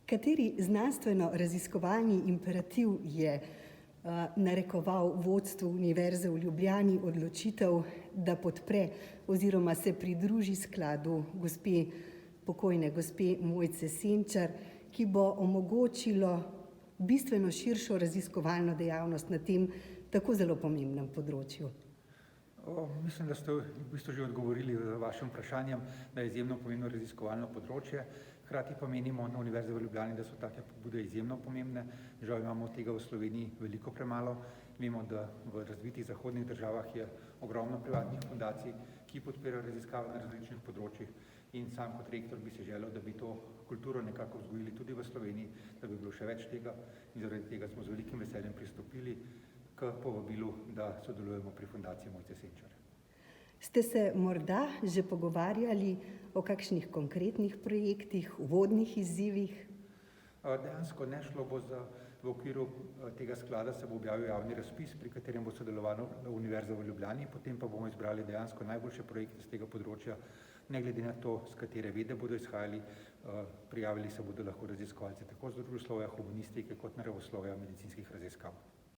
Kateri znanstveno-raziskovalni imperativ je narekoval vodstvu Univerze v Ljubljani odločitev, da podpre oziroma se pridruži skladu pokojne gospe Mojce Senčar, ki bo omogočilo bistveno širšo raziskovalno dejavnost na tem tako zelo pomembnem področju? Mislim, da ste v bistvu že odgovorili z vašim vprašanjem, da je izjemno pomembno raziskovalno področje. Hkrati pa menimo na Univerzi v Ljubljani, da so take pobude izjemno pomembne. Žal imamo tega v Sloveniji veliko premalo. Vemo, da v razvitih zahodnih državah je ogromno privatnih fundacij, ki podpirajo raziskave na različnih področjih. In sam kot rektor bi si želel, da bi to kulturo nekako vzgojili tudi v Sloveniji, da bi bilo še več tega. In zaradi tega smo z velikim veseljem pristopili k povabilu, da sodelujemo pri fundaciji Mojce Senčar. Ste se morda že pogovarjali o kakšnih konkretnih projektih, uvodnih izzivih? Dejansko ne, šlo bo v okviru tega sklada se bo objavil javni razpis, pri katerem bo sodelovala Univerza v Ljubljani, potem pa bomo izbrali dejansko najboljše projekte z tega področja, ne glede na to, z katere vede bodo izhajali. Prijavili se bodo lahko raziskovalci tako z družboslovja, humanistike kot naravoslovja, medicinskih raziskav.